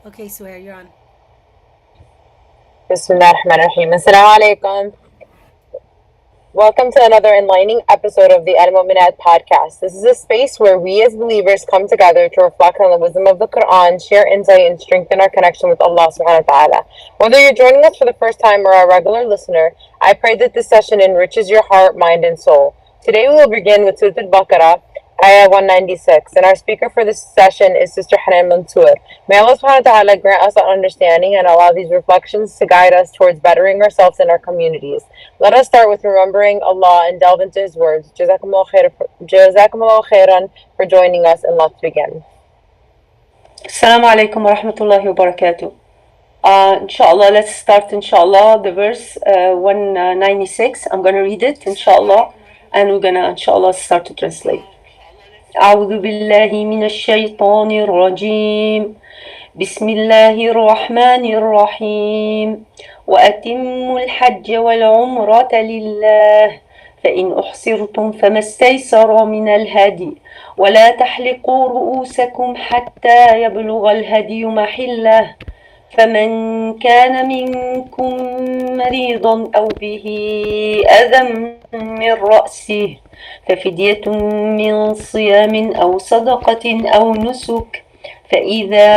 Okay, Suhair, you're on. Bismillahirrahmanirrahim. Assalamu alaikum. Welcome to another enlightening episode of the Al-Muminat Podcast. This is a space where we as believers come together to reflect on the wisdom of the Quran, share insight, and strengthen our connection with Allah subhanahu wa ta'ala. Whether you're joining us for the first time or a regular listener, I pray that this session enriches your heart, mind, and soul. Today we will begin with Surat Al-Baqarah, Ayah 196, and our speaker for this session is Sister Hanan Mansour. May Allah subhanahu wa ta'ala grant us an understanding and allow these reflections to guide us towards bettering ourselves and our communities. Let us start with remembering Allah and delve into His words. Jazakallahkheir for joining us, and let's begin. Assalamu alaikum wa rahmatullahi wa barakatuh. Inshallah, let's start, inshallah, the verse 196. I'm going to read it, inshallah, and we're going to, inshallah, start to translate. أعوذ بالله من الشيطان الرجيم بسم الله الرحمن الرحيم وأتموا الحج والعمرة لله فإن أحصرتم فما استيسر من الهدي ولا تحلقوا رؤوسكم حتى يبلغ الهدي محله فمن كان منكم مريضا أو به أذى من رأسه ففدية من صيام أو صدقة أو نسك فإذا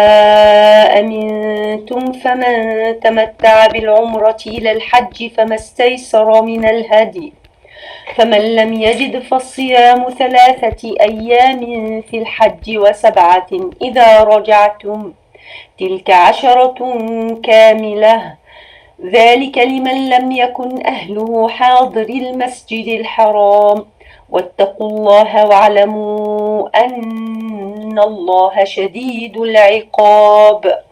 أمنتم فمن تمتع بالعمرة إلى الحج فما استيسر من الهدي فمن لم يجد فالصيام 3 أيام في الحج و7 إذا رجعتم تلك 10 كاملة ذلك لمن لم يكن أهله حاضر المسجد الحرام واتقوا الله واعلموا أن الله شديد العقاب.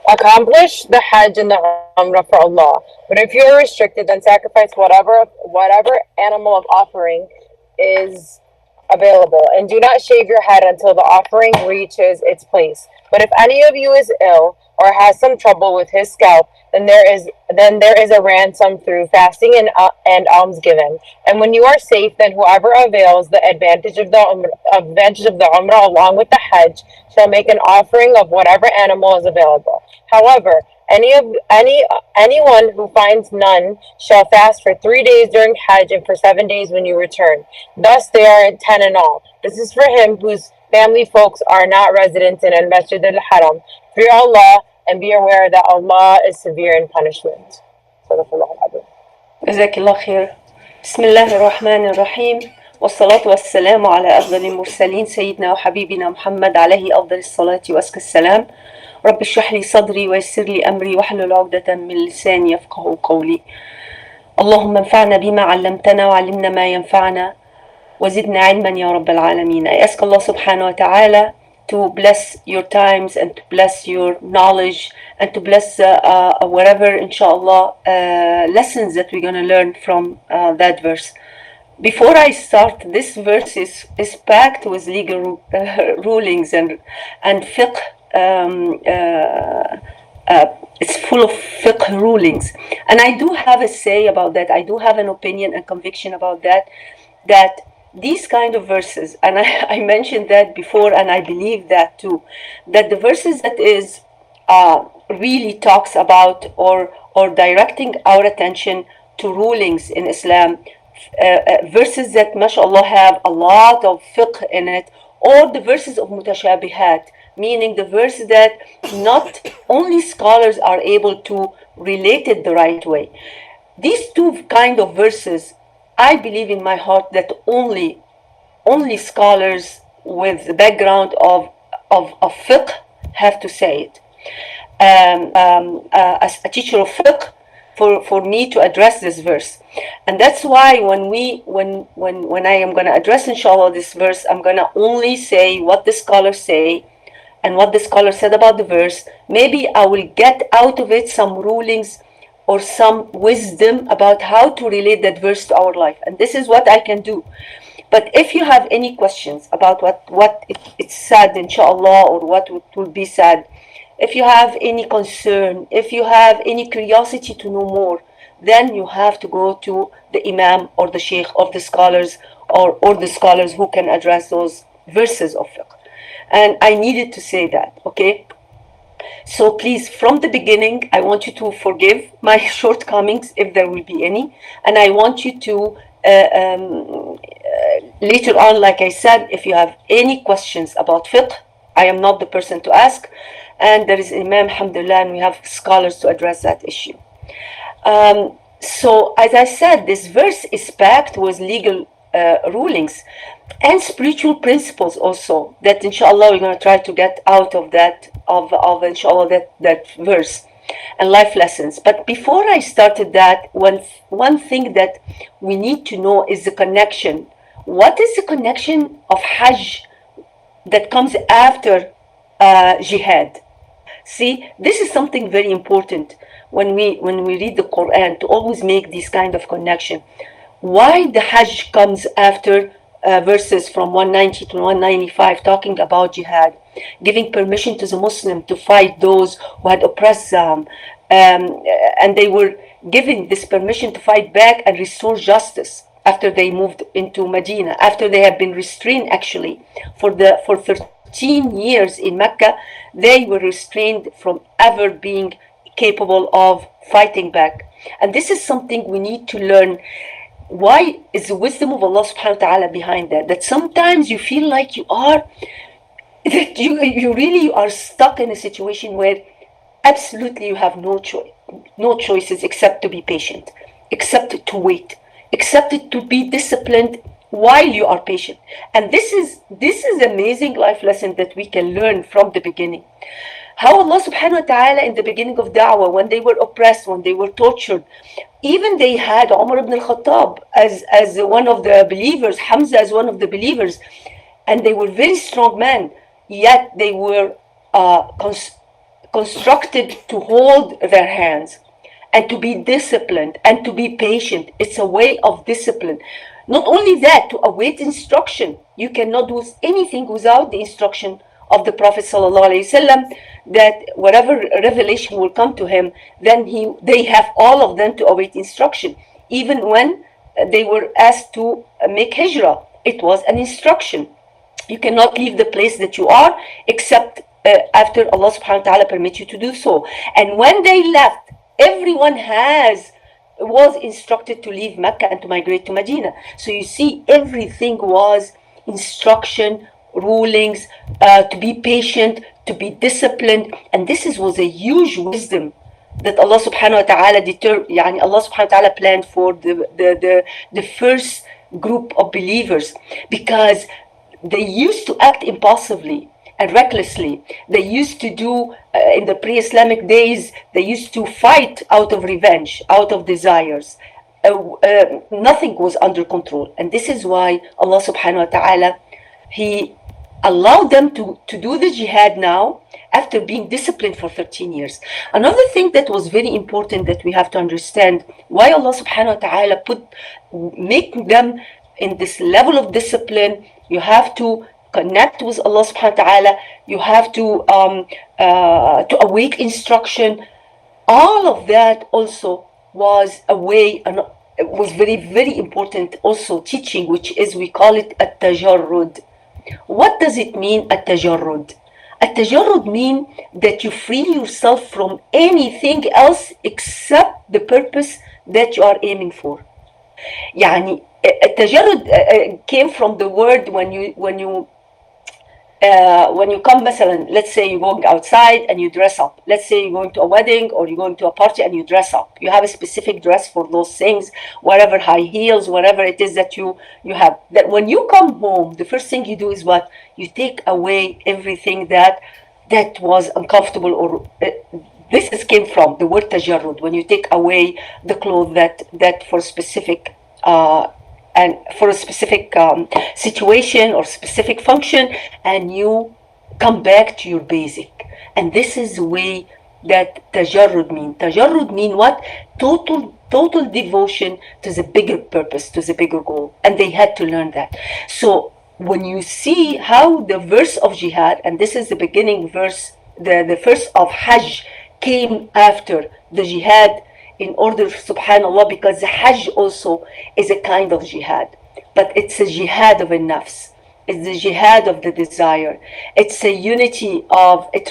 Accomplish the Hajj and the Umrah for Allah. But if you are restricted, then sacrifice whatever animal of offering is available, and do not shave your head until the offering reaches its place. But if any of you is ill or has some trouble with his scalp, then there is a ransom through fasting and almsgiving. And when you are safe, then whoever avails the advantage of the Umrah along with the Hajj shall make an offering of whatever animal is available. However, anyone who finds none shall fast for 3 days during Hajj and for 7 days when you return. Thus they are 10 in all. This is for him whose family folks are not residents in Al-Masjid al-Haram. Fear Allah and be aware that Allah is severe in punishment. Jazkallahkheir. Bismillahir Rahmanir Rahim. والصلاة والسلام على أفضل المرسلين سيدنا وحبيبنا محمد عليه أفضل الصلاة وأزكى السلام. رب اشرح لي صدري ويسر لي أمري واحلل عقدة من لساني يفقهوا قولي. اللهم انفعنا بما علمتنا وعلمنا ما ينفعنا وزدنا علما يا رب العالمين. I ask Allah subhanahu wa ta'ala to bless your times and to bless your knowledge and to bless whatever, inshallah, lessons that we're going to learn from that verse. Before I start, this verse is packed with legal rulings and fiqh. It's full of fiqh rulings, and I do have a say about that. I do have an opinion and conviction about that these kind of verses, and I mentioned that before, and I believe that too, that the verses that is really talks about or directing our attention to rulings in Islam, verses that mashallah have a lot of fiqh in it, or the verses of mutashabihat, meaning the verse that not only scholars are able to relate it the right way. These two kind of verses, I believe in my heart that only scholars with the background of fiqh have to say it. As a teacher of fiqh, for me to address this verse, and that's why when I am going to address inshallah this verse, I'm going to only say what the scholars say and what the scholar said about the verse. Maybe I will get out of it some rulings or some wisdom about how to relate that verse to our life, and this is what I can do. But if you have any questions about what it's said, inshallah, or what will be said, if you have any concern, if you have any curiosity to know more, then you have to go to the imam or the sheikh of the scholars, or the scholars who can address those verses of fiqh. And I needed to say that, okay? So please, from the beginning, I want you to forgive my shortcomings if there will be any. And I want you to, later on, like I said, if you have any questions about fiqh, I am not the person to ask. And there is Imam, alhamdulillah, and we have scholars to address that issue. So, as I said, this verse is packed with legal rulings and spiritual principles also that inshallah we're going to try to get out of that of inshallah that verse and life lessons. But before I started that, one thing that we need to know is the connection. What is the connection of Hajj that comes after jihad? See, this is something very important when we read the Quran, to always make this kind of connection. Why the Hajj comes after verses from 190 to 195 talking about jihad, giving permission to the Muslim to fight those who had oppressed them, and they were given this permission to fight back and restore justice after they moved into Medina, after they had been restrained actually for 13 years in Mecca. They were restrained from ever being capable of fighting back. And this is something we need to learn. Why is the wisdom of Allah subhanahu wa ta'ala behind that? That sometimes you feel like you really are stuck in a situation where absolutely you have no choices except to be patient, except to wait, except to be disciplined while you are patient. And this is amazing life lesson that we can learn from the beginning. How Allah subhanahu wa ta'ala in the beginning of da'wah, when they were oppressed, when they were tortured, even they had Umar ibn al-Khattab as one of the believers, Hamza as one of the believers, and they were very strong men, yet they were constructed to hold their hands and to be disciplined and to be patient. It's a way of discipline. Not only that, to await instruction. You cannot do anything without the instruction of the Prophet ﷺ, that whatever revelation will come to him, then they have all of them to await instruction. Even when they were asked to make hijrah, it was an instruction. You cannot leave the place that you are except after Allah subhanahu wa ta'ala permits you to do so. And when they left, everyone was instructed to leave Mecca and to migrate to Medina. So you see, everything was instruction, rulings, to be patient, to be disciplined. And this was a huge wisdom that Allah subhanahu wa ta'ala Allah subhanahu wa ta'ala planned for the first group of believers, because they used to act impulsively and recklessly. They used to do, in the pre-Islamic days, they used to fight out of revenge, out of desires. Nothing was under control. And this is why Allah subhanahu wa ta'ala, He allowed them to do the jihad now after being disciplined for 13 years. Another thing that was very important that we have to understand, why Allah subhanahu wa ta'ala make them in this level of discipline. You have to connect with Allah subhanahu wa ta'ala. You have to await instruction. All of that also was a way, and it was very, very important also teaching, which is, we call it at-tajarrud. What does it mean, at-tajarrud? At-tajarrud means that you free yourself from anything else except the purpose that you are aiming for. يعني التجرد came from the word when you come, مثلا, let's say you're going outside and you dress up. Let's say you're going to a wedding or you're going to a party and you dress up. You have a specific dress for those things, whatever, high heels, whatever it is that you have. That when you come home, the first thing you do is what? You take away everything that was uncomfortable, or this came from the word tajarrud, when you take away the clothes that for specific and for a specific situation or specific function, and you come back to your basic. And this is the way that tajarrud mean. Tajarrud mean what? Total devotion to the bigger purpose, to the bigger goal. And they had to learn that. So when you see how the verse of jihad, and this is the beginning verse, the verse of Hajj came after the jihad, in order, subhanallah, because the Hajj also is a kind of jihad, but it's a jihad of a nafs. It's the jihad of the desire. It's a unity of, it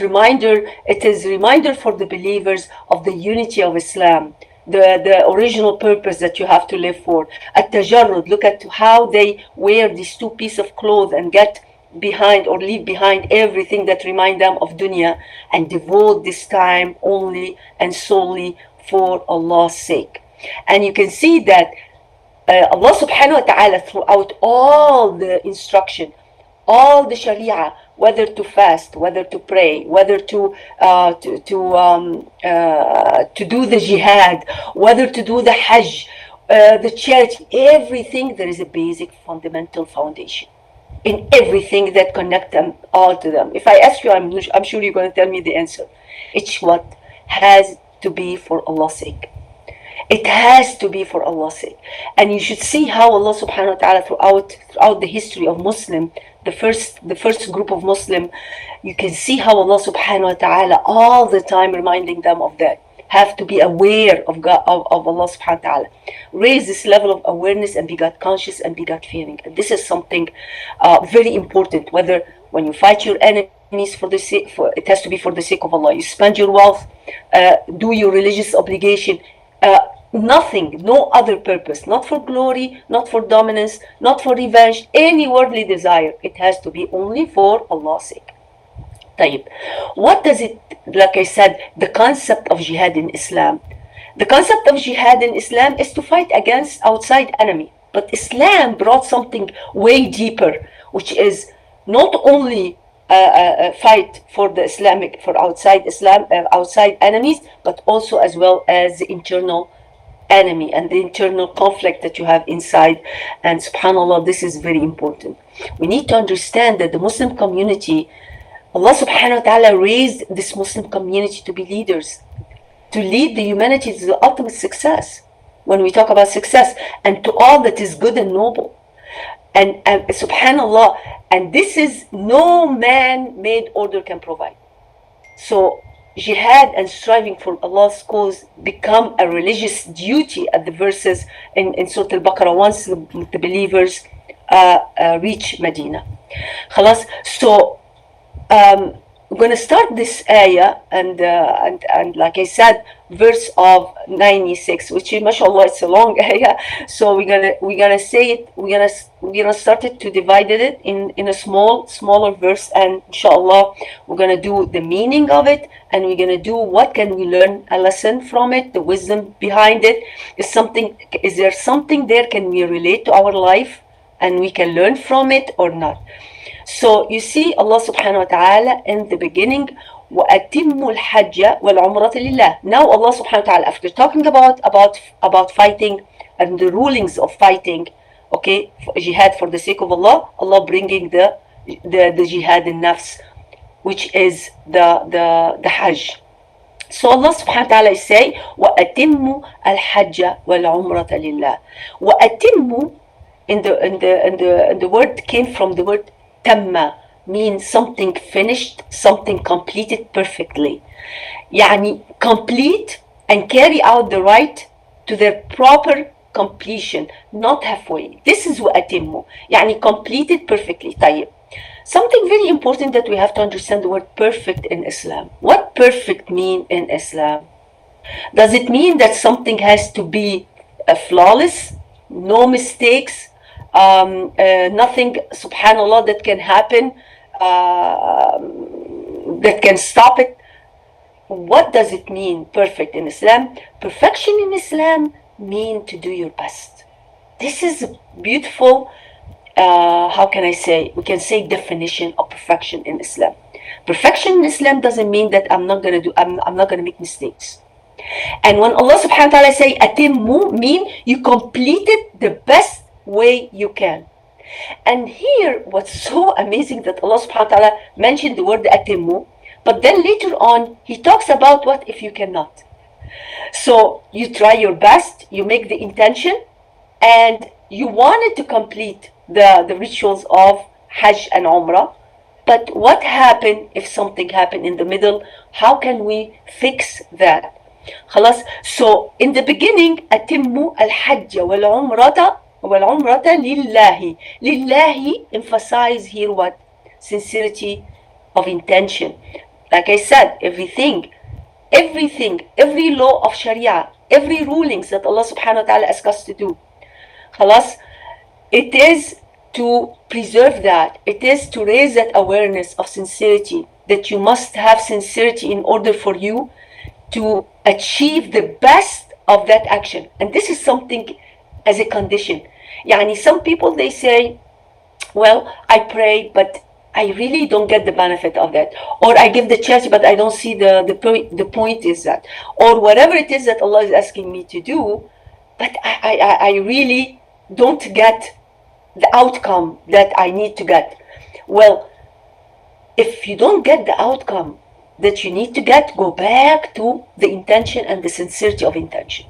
is a reminder for the believers of the unity of Islam, the original purpose that you have to live for. At-tajarrud, look at how they wear these two pieces of clothes and get behind or leave behind everything that remind them of dunya, and devote this time only and solely for Allah's sake. And you can see that Allah subhanahu wa ta'ala, throughout all the instruction, all the sharia, whether to fast, whether to pray, whether to do the jihad, whether to do the hajj, the charity, everything, there is a basic fundamental foundation in everything that connect them all to them. If I ask you, I'm sure you're going to tell me the answer. It's what has to be for Allah's sake. It has to be for Allah's sake. And you should see how Allah subhanahu wa ta'ala throughout the history of Muslim, the first group of Muslim, you can see how Allah subhanahu wa ta'ala all the time reminding them of that. Have to be aware of God, of Allah subhanahu wa ta'ala. Raise this level of awareness and be God conscious and be God fearing. And this is something very important, whether when you fight your enemies, it has to be for the sake of Allah. You spend your wealth, do your religious obligation, nothing, no other purpose, not for glory, not for dominance, not for revenge, any worldly desire. It has to be only for Allah's sake. طيب, what does it, like I said, the concept of jihad in Islam? The concept of jihad in Islam is to fight against outside enemy. But Islam brought something way deeper, which is not only fight for the for outside Islam, outside enemies, but also as well as the internal enemy and the internal conflict that you have inside. And subhanAllah, this is very important. We need to understand that the Muslim community, Allah subhanahu wa ta'ala raised this Muslim community to be leaders, to lead the humanity to the ultimate success. When we talk about success, and to all that is good and noble. And subhanAllah, and this is no man-made order can provide. So jihad and striving for Allah's cause become a religious duty at the verses in Surat Al-Baqarah once the believers reach Medina. Khalas. So we're going to start this ayah and like I said, verse of 96, which is, mashallah, it's a long ayah. So we're gonna say it. We're gonna start it to divide it in a smaller verse, and inshallah we're gonna do the meaning of it, and we're gonna do what can we learn a lesson from it, the wisdom behind it. Is there something there can we relate to our life and we can learn from it or not? So you see Allah subhanahu wa ta'ala in the beginning, وَأَتِمُّ الْحَجَّ وَالْعُمْرَةَ لِلَّهِ. Now Allah subhanahu wa ta'ala, after talking about fighting and the rulings of fighting, okay, jihad for the sake of Allah, Allah bringing the jihad in nafs, which is the hajj. So Allah subhanahu wa ta'ala is saying, وَأَتِمُّ الْحَجَّ وَالْعُمْرَةَ لِلَّهِ. وَأَتِمُّ in the word came from the word tamma, means something finished, something completed perfectly. Yani complete and carry out the rite to their proper completion, not halfway. This is وَأَتِمُّ, yani completed perfectly. طيب. Something very important that we have to understand the word perfect in Islam. What perfect mean in Islam? Does it mean that something has to be flawless, no mistakes, nothing, subhanallah, that can happen, that can stop it? What does it mean, perfect in Islam? Perfection in Islam mean to do your best. This is a beautiful, how can I say? We can say definition of perfection in Islam. Perfection in Islam doesn't mean that I'm not gonna make mistakes. And when Allah subhanahu wa ta'ala say atimmu, mean you completed the best way you can. And here what's so amazing that Allah subhanahu wa ta'ala mentioned the word atimmu, but then later on he talks about what if you cannot. So you try your best, you make the intention, and you wanted to complete the rituals of Hajj and Umrah, but what happened if something happened in the middle? How can we fix that? خلاص. So in the beginning, atimmu al-hajj wal-umrata وَالْعُمْرَةَ لِلَّهِ. Lillahi emphasize here what? Sincerity of intention. Like I said, everything, every law of Sharia, every rulings that Allah subhanahu wa ta'ala asks us to do, خلاص, it is to preserve that. It is to raise that awareness of sincerity, that you must have sincerity in order for you to achieve the best of that action. And this is something as a condition. Yani some people, they say, well, I pray, but I really don't get the benefit of that. Or I give the church, but I don't see the point is that. Or whatever it is that Allah is asking me to do, but I really don't get the outcome that I need to get. Well, if you don't get the outcome that you need to get, go back to the intention and the sincerity of intention.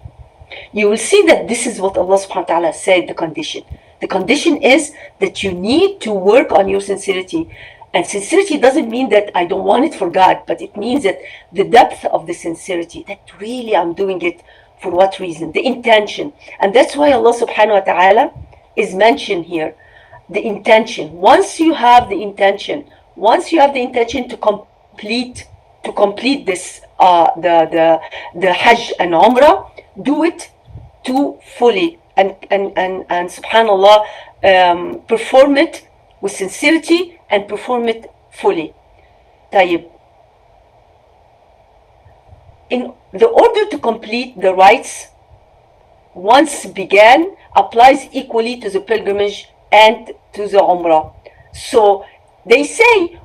You will see that this is what Allah subhanahu wa ta'ala said, the condition. The condition is that you need to work on your sincerity. And sincerity doesn't mean that I don't want it for God, but it means that the depth of the sincerity, that really I'm doing it for what reason? The intention. And that's why Allah subhanahu wa ta'ala is mentioned here. The intention. Once you have the intention to complete this the Hajj and Umrah, do it to fully and subhanallah, perform it with sincerity and perform it fully. طيب, in the order to complete the rites once began applies equally to the pilgrimage and to the Umrah. So they say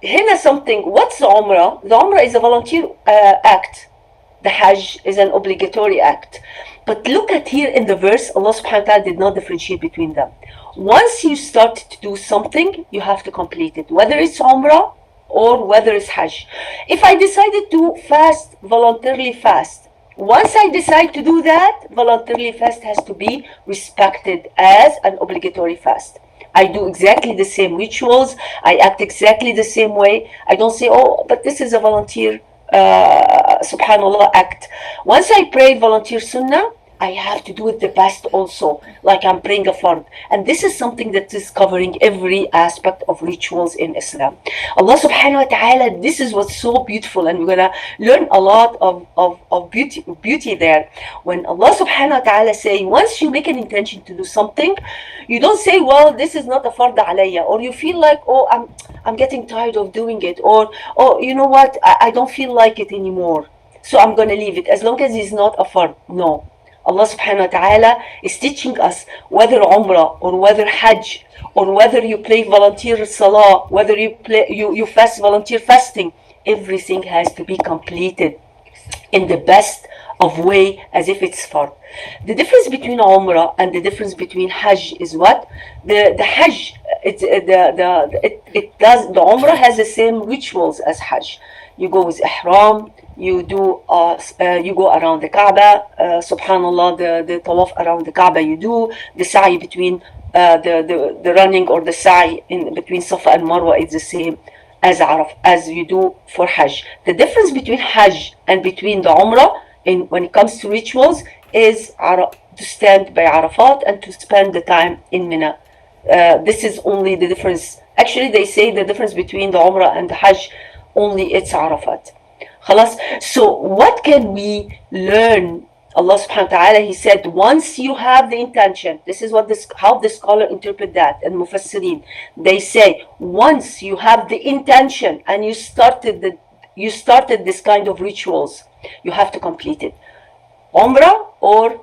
هنا something. What's the Umrah? The Umrah is a volunteer act. The Hajj is an obligatory act. But look at here in the verse, Allah subhanahu wa ta'ala did not differentiate between them. Once you start to do something, you have to complete it, whether it's Umrah or whether it's Hajj. If I decided to fast, voluntarily fast, once I decide to do that, voluntarily fast has to be respected as an obligatory fast. I do exactly the same rituals. I act exactly the same way. I don't say, oh, but this is a volunteer subhanallah act. Once I pray volunteer sunnah, I have to do it the best also, like I'm praying a fard. And this is something that is covering every aspect of rituals in Islam. Allah subhanahu wa ta'ala, this is what's so beautiful, and we're gonna learn a lot of beauty there. When Allah subhanahu wa ta'ala say, once you make an intention to do something, you don't say, well, this is not a fard alayya, or you feel like, oh, I'm getting tired of doing it, or oh, you know what, I don't feel like it anymore, so I'm gonna leave it, as long as it's not a fard. No. Allah subhanahu wa ta'ala is teaching us, whether Umrah or whether Hajj, or whether you play volunteer salah, whether you fast volunteer fasting, everything has to be completed in the best of way, as if it's fard. The difference between Umrah and the difference between Hajj is what? The Hajj, the Umrah has the same rituals as Hajj. You go with ihram, you go around the Kaaba, subhanallah, the tawaf around the Kaaba you do, the sa'i between the running or the sa'i in between Safa and Marwa is the same as you do for Hajj. The difference between Hajj and between the Umrah when it comes to rituals is to stand by Arafat and to spend the time in Mina. This is only the difference. Actually, they say the difference between the Umrah and the Hajj, only it's Arafat. خلاص. So what can we learn? Allah subhanahu wa ta'ala, he said, once you have the intention, this is how the scholar interpret that, and Mufassirin, they say, once you have the intention and you started this kind of rituals, you have to complete it. Umrah or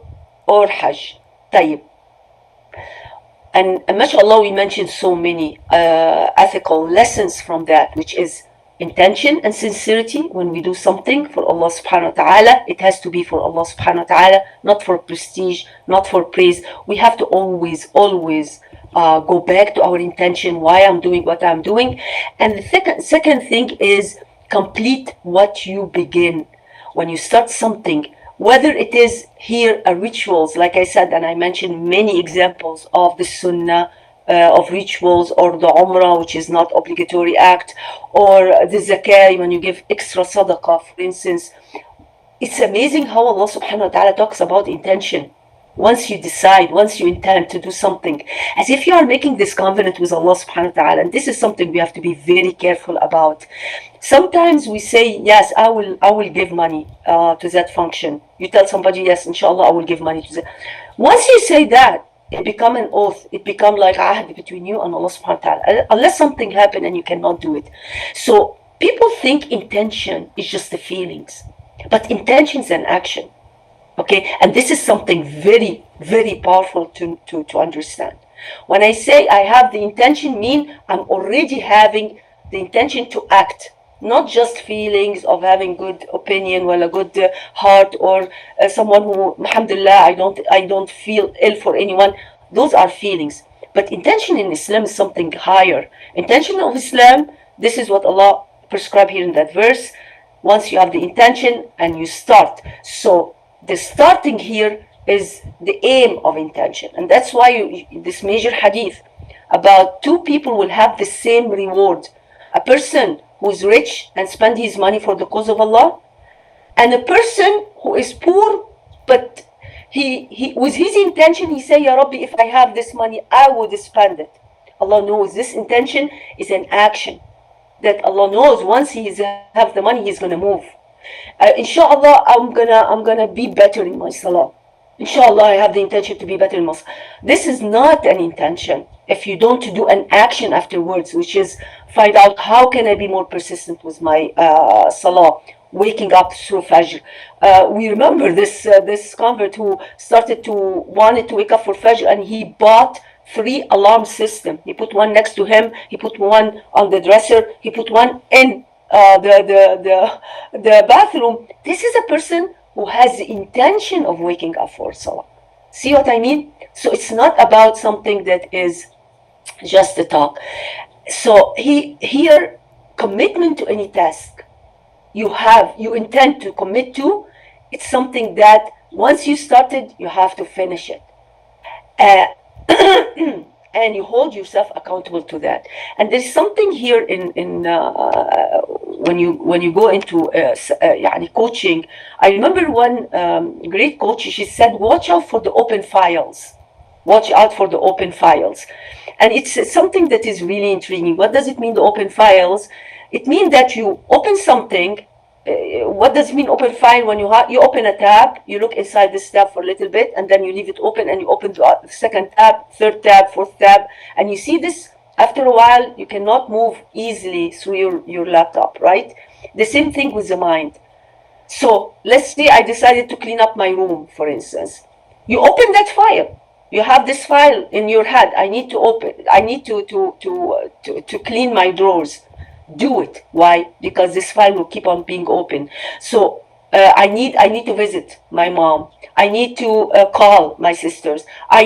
Hajj. طيب. And mashallah, we mentioned so many ethical lessons from that, which is intention and sincerity. When we do something for Allah subhanahu wa ta'ala, it has to be for Allah subhanahu wa ta'ala, not for prestige, not for praise. We have to always go back to our intention, why I'm doing what I'm doing. And the second thing is complete what you begin. When you start something, whether it is here a rituals, like I said, and I mentioned many examples of the sunnah, of rituals, or the Umrah, which is not obligatory act, or the zakah, when you give extra sadaqah, for instance. It's amazing how Allah subhanahu wa ta'ala talks about intention. once you decide, once you intend to do something, as if you are making this covenant with Allah subhanahu wa ta'ala. And this is something we have to be very careful about. Sometimes we say, yes, I will give money to that function. You tell somebody, yes, inshallah, I will give money to that. Once you say that, it become an oath. It become like ahd between you and Allah subhanahu wa ta'ala. Unless something happen and you cannot do it. So people think intention is just the feelings. But intention is an action. Okay, and this is something very, very powerful to understand. When I say I have the intention, mean I'm already having the intention to act, not just feelings of having good opinion, well, a good heart, or someone who, alhamdulillah, I don't feel ill for anyone. Those are feelings. But intention in Islam is something higher. Intention of Islam, this is what Allah prescribed here in that verse. Once you have the intention and you start. So the starting here is the aim of intention. And that's why this major hadith about two people will have the same reward. A person who is rich and spend his money for the cause of Allah, and a person who is poor, but he with his intention, he say, Ya Rabbi, if I have this money, I would spend it. Allah knows this intention is an action. That Allah knows once he have the money, he's gonna move. Inshallah, I'm gonna be better in my salah. Inshallah, I have the intention to be better in my salah. This is not an intention. If you don't do an action afterwards, which is find out how can I be more persistent with my salah, waking up through Fajr. We remember this convert who wanted to wake up for Fajr, and he bought 3 alarm system. He put one next to him. He put one on the dresser. He put one in the bathroom. This is a person who has the intention of waking up for Salah. See what I mean? So it's not about something that is just a talk. So here, commitment to any task you intend to commit to, it's something that once you started, you have to finish it. And you hold yourself accountable to that. And there's something here in when you go into coaching. I remember one great coach. She said, "Watch out for the open files. Watch out for the open files." And it's something that is really intriguing. What does it mean, the open files? It means that you open something. What does it mean, open file? When you open a tab, you look inside this tab for a little bit, and then you leave it open, and you open the second tab, third tab, fourth tab, and you see this. After a while, you cannot move easily through your laptop, right? The same thing with the mind. So let's say I decided to clean up my room, for instance. You open that file. You have this file in your head. I need to clean my drawers. Do it. Why? Because this file will keep on being open. So I need to visit my mom. I need to call my sisters. I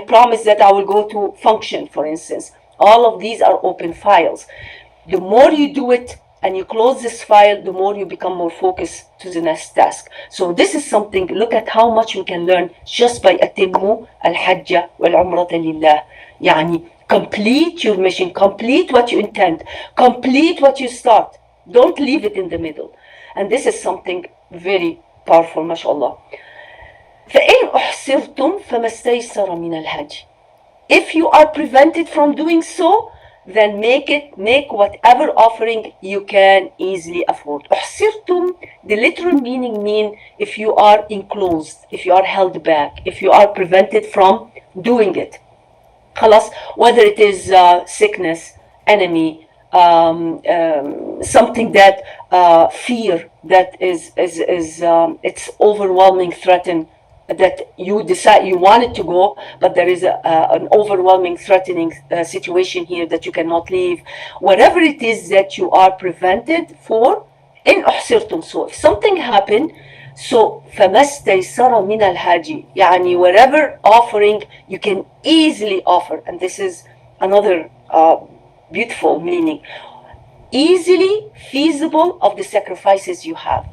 promise that I will go to function, for instance. All of these are open files. The more you do it and you close this file, the more you become more focused to the next task. So this is something, look at how much we can learn just by atimmu al-hajja wal-umrata lillah. Yani, complete your mission, complete what you intend, complete what you start. Don't leave it in the middle. And this is something very powerful, mashallah. فَإِنْ أُحْصِرْتُمْ فَمَا اسْتَيْسَرَ مِنَ الْهَدْيِ. If you are prevented from doing so, then make whatever offering you can easily afford. أُحْصِرْتُمْ, the literal mean if you are enclosed, if you are held back, if you are prevented from doing it. Whether it is sickness, enemy, something that fear that is it's overwhelming, threaten, that you decide you wanted to go, but there is an overwhelming, threatening situation here that you cannot leave. Whatever it is that you are prevented for, in أحصرتم. So if something happened, so فَمَا اسْتَيْسَرَ مِنَ الْهَدْيِ, يعني whatever offering you can easily offer. And this is another beautiful meaning. Easily feasible of the sacrifices you have.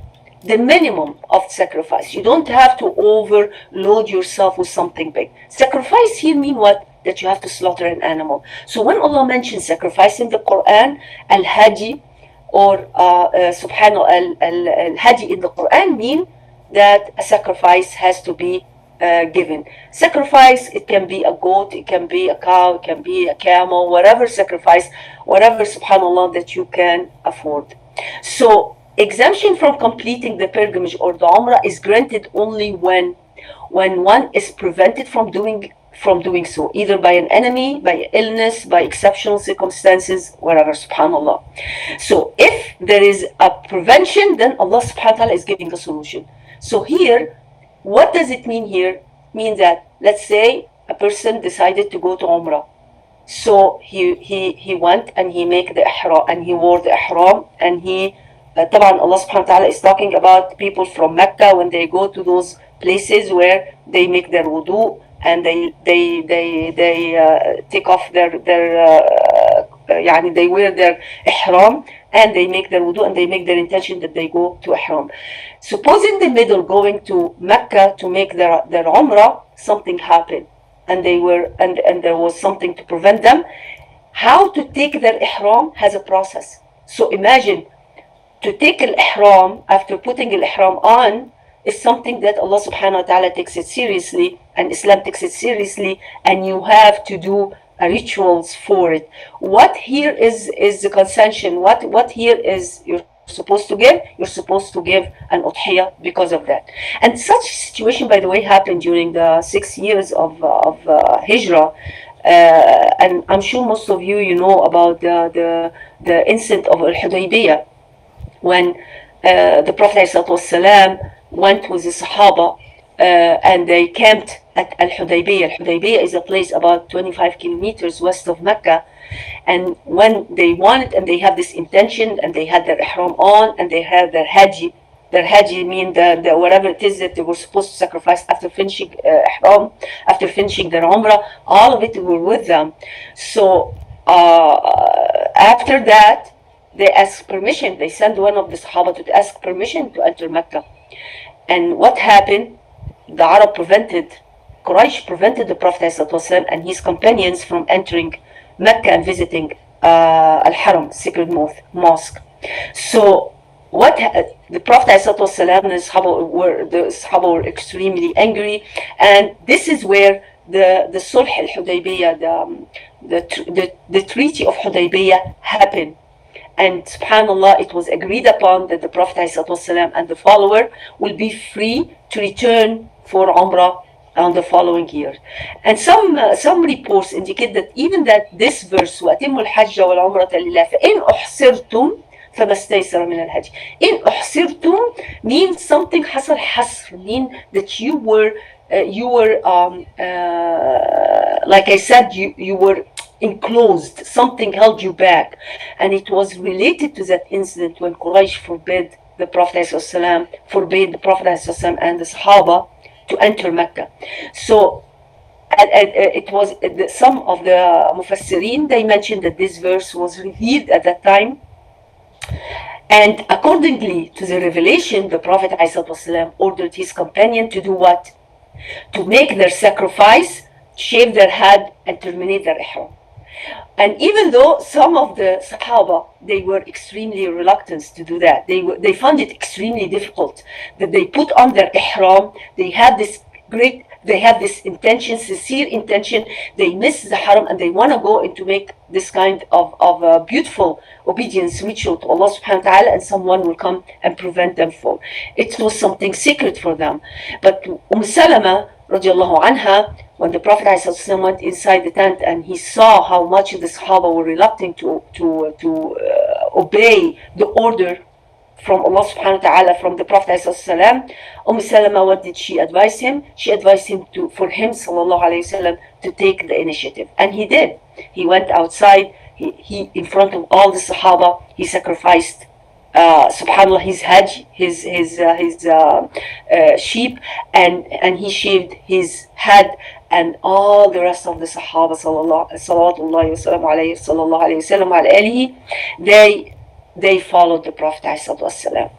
The minimum of sacrifice. You don't have to overload yourself with something big. Sacrifice here mean what? That you have to slaughter an animal. So when Allah mentions sacrifice in the Quran, al-hadi, or subhanallah, al-hadi in the Quran mean that a sacrifice has to be given. Sacrifice, it can be a goat, it can be a cow, it can be a camel, whatever sacrifice, whatever, subhanAllah, that you can afford. So exemption from completing the pilgrimage or the Umrah is granted only when one is prevented from doing so, either by an enemy, by illness, by exceptional circumstances, whatever, subhanAllah. So if there is a prevention, then Allah subhanahu wa ta'ala is giving a solution. So here, what does it mean here? It means that, let's say a person decided to go to Umrah. So he went and he made the ihram, and he wore the ihram, and he طبعا Allah subhanahu wa ta'ala is talking about people from Mecca when they go to those places where they make their wudu and they take off their they wear their ihram and they make their wudu and they make their intention that they go to ihram. Suppose in the middle going to Mecca to make their umrah, something happened and there was something to prevent them. How to take their ihram has a process. So imagine, to take al-ihram after putting al-ihram on is something that Allah subhanahu wa ta'ala takes it seriously and Islam takes it seriously, and you have to do rituals for it. What here is the concession? What here is you're supposed to give? You're supposed to give an udhiyah because of that. And such situation, by the way, happened during the 6 years of Hijrah. And I'm sure most of you know about the incident of Al-Hudaybiyah, when the Prophet ﷺ went with the Sahaba and they camped at Al-Hudaybiyah. Al-Hudaybiyah is a place about 25 kilometers west of Mecca. And when they wanted, and they had this intention, and they had their ihram on, and they had their haji. Their haji mean the whatever it is that they were supposed to sacrifice after finishing ihram, after finishing their umrah, all of it were with them. So after that, they asked permission. They sent one of the Sahaba to ask permission to enter Mecca. And what happened? The Arab Quraysh prevented the Prophet ﷺ and his companions from entering Mecca and visiting Al-Haram, sacred mosque. So the Prophet ﷺ and the Sahaba were extremely angry, and this is where the Sulh al-Hudaybiyah, the Treaty of Hudaybiyah happened. And subhanAllah, it was agreed upon that the Prophet ﷺ and the follower will be free to return for Umrah on the following year. And some reports indicate that even that this verse, وَأَتِمُّ الْحَجَّ وَالْعُمْرَةَ لِلَّهِ فَإِنْ أُحْصِرْتُمْ فَمَا اسْتَيْسَرَ مِنَ الْحَجِّ. إِنْ أُحْصِرْتُمْ means something حصل حصر, mean that you were like I said, you were enclosed, something held you back. And it was related to that incident when Quraysh forbade the Prophet ﷺ and the Sahaba to enter Mecca. So it was some of the Mufassirin, they mentioned that this verse was revealed at that time. And accordingly to the revelation, the Prophet ﷺ ordered his companion to do what? To make their sacrifice, shave their head, and terminate their ihram. And even though some of the Sahaba, they were extremely reluctant to do that, they found it extremely difficult, that they put on their ihram, they had this intention, sincere intention, they miss the haram and they want to go into make this kind of beautiful obedience ritual to Allah subhanahu wa ta'ala, and someone will come and prevent them from. It was something secret for them. But Salama radiallahu anha, when the Prophet ﷺ went inside the tent and he saw how much the Sahaba were reluctant to obey the order from Allah subhanahu wa ta'ala, from the Prophet ﷺ, Salama, what did she advise him? She advised him for him sallallahu alayhi wasallam to take the initiative. And he did. He went outside, he in front of all the Sahaba, he sacrificed subhanallah, his hajj, his sheep, and he shaved his head, and all the rest of the Sahaba sallallahu alayhi wasallam, they followed the Prophet ﷺ.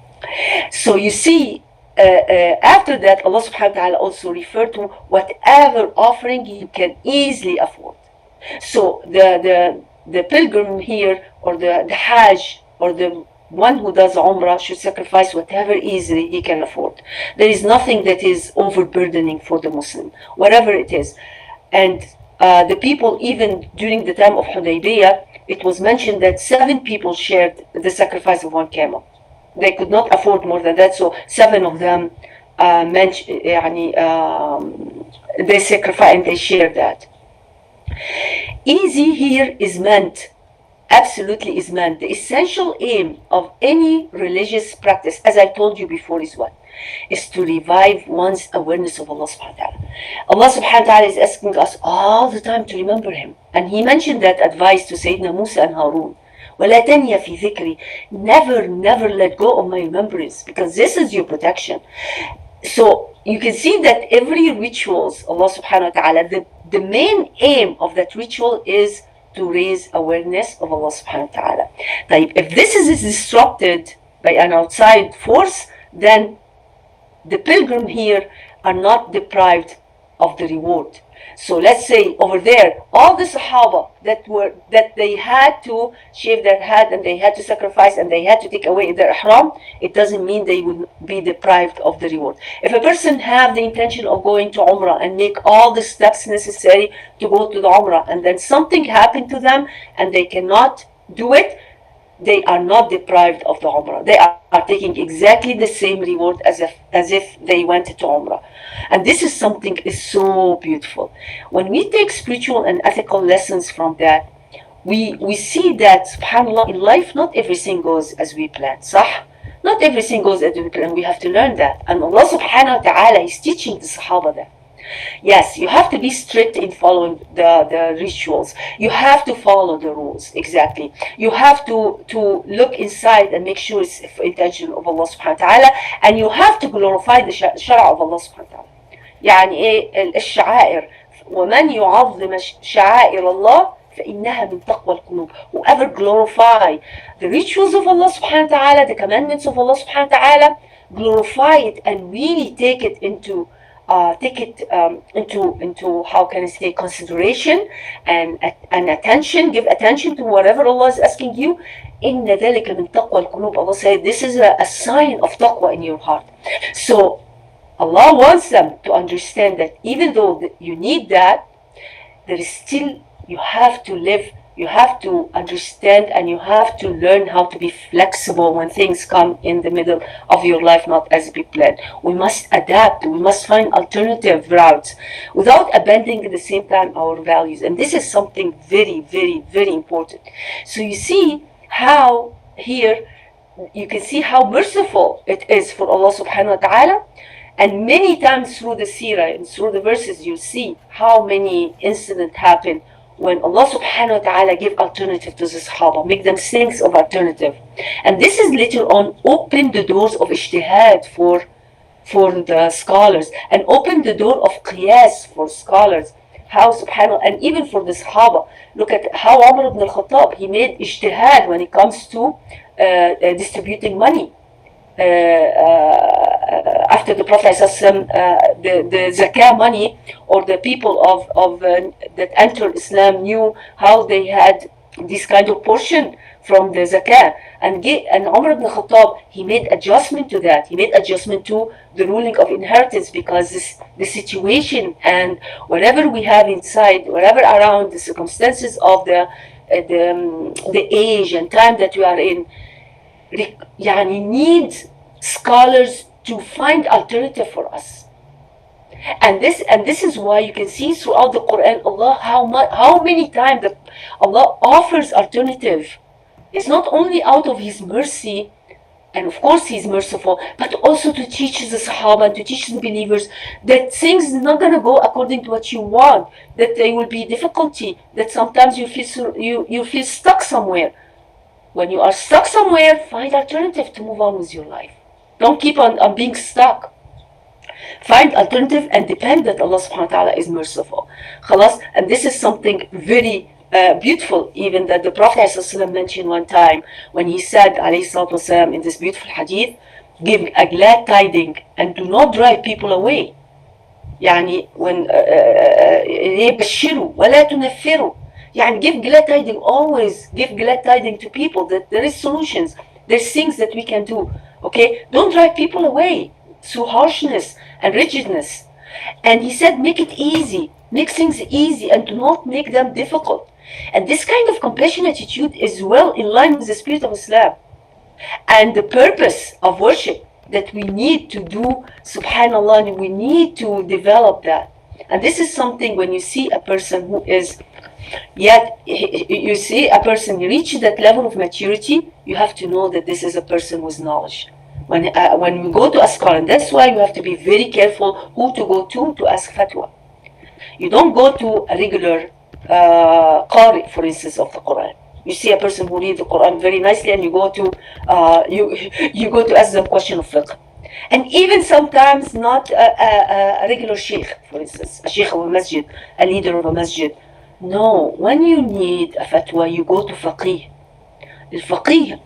So you see, after that, Allah subhanahu wa ta'ala also referred to whatever offering you can easily afford. So the pilgrim here, or the hajj, or the one who does Umrah should sacrifice whatever easily he can afford. There is nothing that is overburdening for the Muslim, whatever it is. And the people, even during the time of Hudaybiyah, it was mentioned that 7 people shared the sacrifice of one camel. They could not afford more than that, so 7 of them they sacrifice and they share that. Easy here is meant, absolutely is meant. The essential aim of any religious practice, as I told you before, is what? Is to revive one's awareness of Allah subhanahu wa ta'ala. Allah subhanahu wa ta'ala is asking us all the time to remember Him. And He mentioned that advice to Sayyidina Musa and Harun. وَلَا تَنْيَ فِي ذِكْرِي. Never let go of my remembrance, because this is your protection. So you can see that every rituals, Allah subhanahu wa ta'ala, the main aim of that ritual is to raise awareness of Allah subhanahu wa ta'ala. If this is disrupted by an outside force, then the pilgrim here are not deprived of the reward. So let's say over there, all the Sahaba that they had to shave their head and they had to sacrifice and they had to take away their ihram, it doesn't mean they will be deprived of the reward. If a person have the intention of going to Umrah and make all the steps necessary to go to the Umrah, and then something happened to them and they cannot do it, they are not deprived of the Umrah. They are taking exactly the same reward as if they went to Umrah. And this is something is so beautiful. When we take spiritual and ethical lessons from that, we see that, subhanAllah, in life not everything goes as we plan. Sah? Not everything goes as we plan. We have to learn that. And Allah subhanahu wa ta'ala is teaching the Sahaba that. Yes, you have to be strict in following the rituals. You have to follow the rules, exactly. You have to look inside and make sure it's intention of Allah subhanahu wa ta'ala, and you have to glorify the shara of Allah subhanahu wa ta'ala. يعني ايه الشعائر ومن يعظم شعائر الله فإنها من تقوى القلوب. Whoever glorify the rituals of Allah subhanahu wa ta'ala, the commandments of Allah subhanahu wa ta'ala, glorify it and really take it into how can I say, consideration and attention. Give attention to whatever Allah is asking you. إن ذلك من تقوى القلوب. Allah said this is a sign of taqwa in your heart. So Allah wants them to understand that even though you need that, there is still, you have to live, you have to understand, and you have to learn how to be flexible when things come in the middle of your life, not as we planned. We must adapt, we must find alternative routes without abandoning at the same time our values. And this is something very, very, very important. So you see how here, you can see how merciful it is for Allah subhanahu wa ta'ala. And many times through the seerah and through the verses, you see how many incidents happen when Allah subhanahu wa ta'ala give alternative to the Sahaba, make them things of alternative. And this is later on open the doors of ijtihad for the scholars, and open the door of qiyas for scholars. How subhanAllah, and even for the Sahaba. Look at how Umar ibn al-Khattab, he made ijtihad when it comes to distributing money. After the Prophet the zakah money, or the people of that entered Islam knew how they had this kind of portion from the zakah, and Umar ibn Khattab, he made adjustment to that. He made adjustment to the ruling of inheritance, because the situation and whatever we have inside, whatever around the circumstances of the age and time that we are in, needs scholars to find alternative for us. And this is why you can see throughout the Quran, Allah, how many times that Allah offers alternative. It's not only out of His mercy, and of course He's merciful, but also to teach the Sahaba and to teach the believers that things are not going to go according to what you want, that there will be difficulty, that sometimes you feel stuck somewhere. When you are stuck somewhere, find alternative to move on with your life. Don't keep on being stuck. Find alternative and depend that Allah subhanahu wa ta'ala is merciful. Khalas? And this is something very beautiful, even that the Prophet ﷺ mentioned one time when he said, alayhi salatu wasalam, in this beautiful hadith, give a glad tiding and do not drive people away. يعني when يبشروا ولا تنفروا. يعني give glad tiding, always give glad tiding to people that there is solutions. There's things that we can do. Okay, don't drive people away through harshness and rigidness. And he said, make it easy, make things easy, and do not make them difficult. And this kind of compassionate attitude is well in line with the spirit of Islam and the purpose of worship that we need to do, subhanallah, and we need to develop that. And this is something when you see a person who is, yet you see a person reach that level of maturity, you have to know that this is a person with knowledge. When we go to ask Quran, that's why you have to be very careful who to go to ask fatwa. You don't go to a regular qari, for instance, of the Quran. You see a person who reads the Quran very nicely, and you go to you go to ask them question of fiqh. And even sometimes not a regular sheikh, for instance, a sheikh of a masjid, a leader of a masjid. No, when you need a fatwa, you go to faqih. The faqih,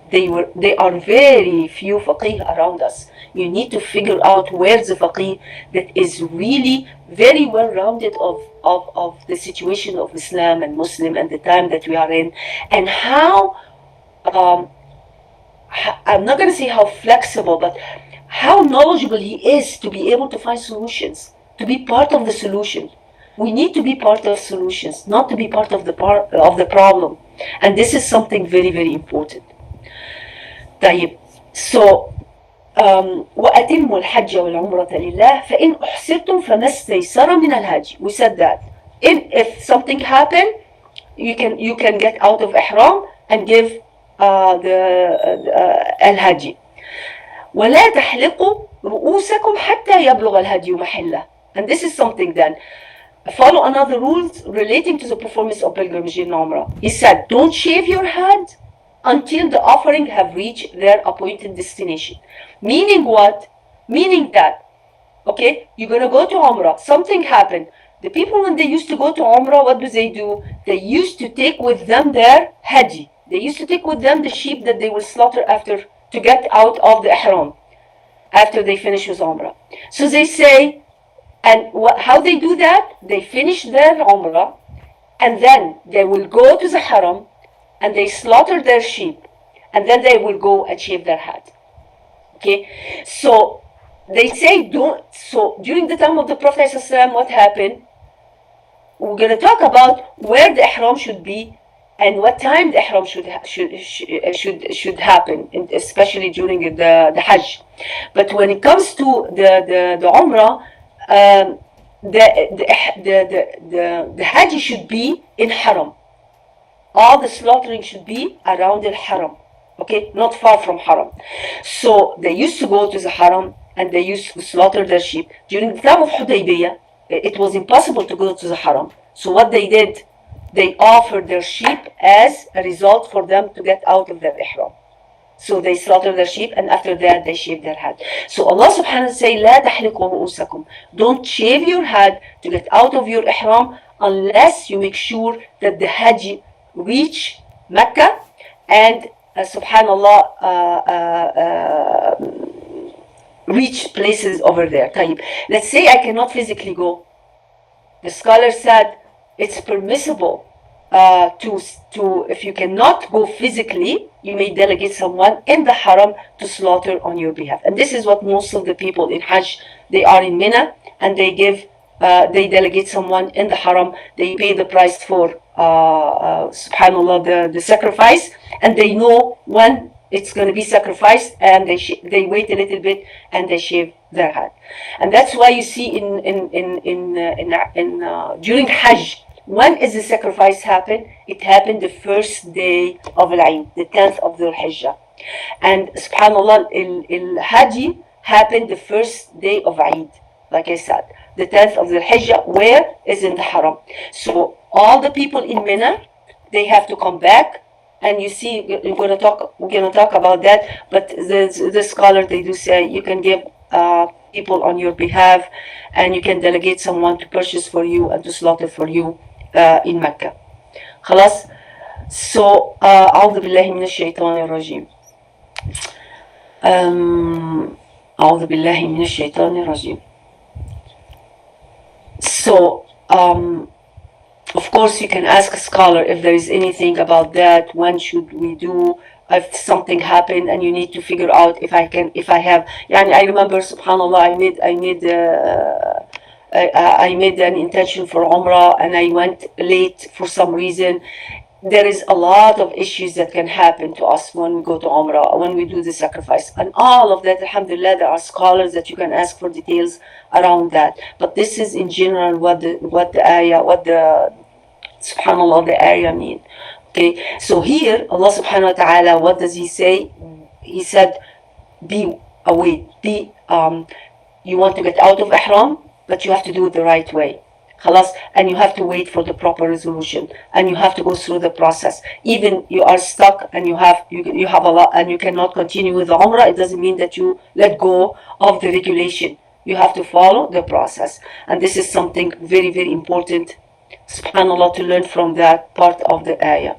they are very few faqih around us. You need to figure out where's the faqih that is really very well rounded of the situation of Islam and Muslim and the time that we are in, and how I'm not going to say how flexible, but how knowledgeable he is to be able to find solutions, to be part of the solution. We need to be part of solutions, not to be part of the problem. And this is something very, very important. طيب, so وأتموا الحج والعمرة لله فإن أحسرتم فما استيسر من الهدي. We said that if something happened, you can get out of ihram and give the الهدي. ولا تحلقوا رؤوسكم حتى يبلغ الهدي محله. And this is something then. Follow another rules relating to the performance of pilgrimage in Umrah. He said, don't shave your head until the offering have reached their appointed destination. Meaning what? Meaning that, okay, you're going to go to Umrah. Something happened. The people, when they used to go to Umrah, what do? They used to take with them their hadi. They used to take with them the sheep that they will slaughter after to get out of the ihram after they finish with Umrah. So they say, and how they do that? They finish their Umrah, and then they will go to the Haram, and they slaughter their sheep, and then they will go and shave their head. Okay, so they say don't. So during the time of the Prophet ﷺ, what happened? We're going to talk about where the ihram should be and what time the ihram should happen, especially during the Hajj. But when it comes to the Umrah, the Hajj should be in Haram. All the slaughtering should be around the Haram, okay, not far from Haram. So they used to go to the Haram and they used to slaughter their sheep. During the time of Hudaybiyah, it was impossible to go to the Haram. So what they did, they offered their sheep as a result for them to get out of their ihram. So they slaughter their sheep, and after that they shave their head. So Allah subhanahu wa ta'ala say, لا تحلقوا رؤوسكم. Don't shave your head to get out of your ihram unless you make sure that the Hajj reach Mecca and subhanallah reach places over there. طيب. Let's say I cannot physically go. The scholar said it's permissible to if you cannot go physically, you may delegate someone in the Haram to slaughter on your behalf. And this is what most of the people in Hajj, they are in Mina, and they delegate someone in the Haram. They pay the price for subhanallah the sacrifice, and they know when it's going to be sacrificed, and they wait a little bit and they shave their head. And that's why you see during Hajj, when is the sacrifice happen? It happened the first day of Al-Eid, the 10th of Dhul Hijjah. And subhanallah, Hajj happened the first day of Eid, like I said, the 10th of Dhul Hijjah, where is in the Haram. So all the people in Mina, they have to come back. And you see, we're gonna talk about that. But the scholar, they do say you can give people on your behalf, and you can delegate someone to purchase for you and to slaughter for you in Mecca. خلاص. So أعوذ بالله من الشيطان الرجيم. أعوذ بالله من الشيطان الرجيم. So of course, you can ask a scholar if there is anything about that. When should we do if something happened and you need to figure out if I have. Yani I remember, subhanallah, I made an intention for Umrah and I went late for some reason. There is a lot of issues that can happen to us when we go to Umrah, when we do the sacrifice. And all of that, alhamdulillah, there are scholars that you can ask for details around that. But this is in general what the ayah, subhanallah, the ayah mean. Okay, so here, Allah subhanahu wa ta'ala, what does He say? He said, be away, you want to get out of ihram, but you have to do it the right way. Khalas, and you have to wait for the proper resolution, and you have to go through the process. Even you are stuck and you have a lot and you cannot continue with the Umrah, it doesn't mean that you let go of the regulation. You have to follow the process, and this is something very, very important, subhanallah, to learn from that part of the ayah.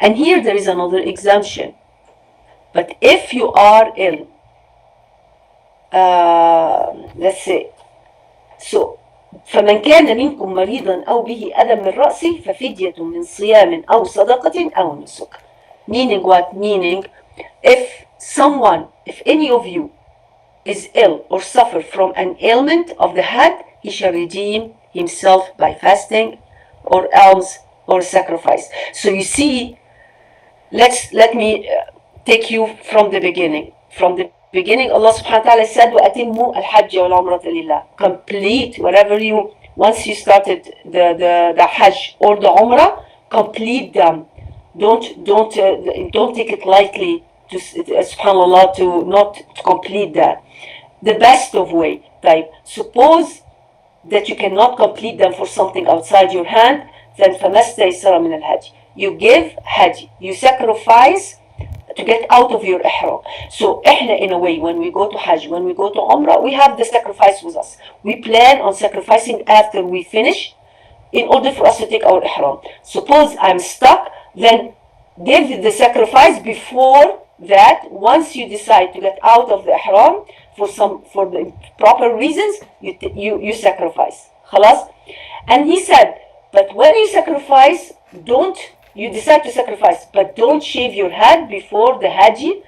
And here there is another exemption. But if you are ill, let's say, so فمن كان منكم مريضا أو به أذى من رأسه ففدية من صيام أو صدقة أو نسك. Meaning what? Meaning if any of you is ill or suffer from an ailment of the head, he shall redeem himself by fasting or alms or sacrifice. So you see, let me take you from the beginning. From the beginning, Allah subhanahu wa ta'ala said, وَأَتِمُّوا الْحَجَّ وَالْعُمْرَةَ لِلَّهِ. Complete whatever once you started the Hajj or the Umrah, complete them. Don't take it lightly, subhanallah, to not complete that. The best of way, type. Suppose that you cannot complete them for something outside your hand, then فَمَسْتَيْسَرَ مِنَ الْحَجِّ. You give Hajj, you sacrifice to get out of your ihram. So احنا, in a way, when we go to Hajj, when we go to Umrah, we have the sacrifice with us. We plan on sacrificing after we finish in order for us to take our ihram. Suppose I'm stuck, then give the sacrifice before that. Once you decide to get out of the ihram for the proper reasons, you sacrifice. Khalas? And he said, but when you sacrifice, you decide to sacrifice, but don't shave your head before the Haji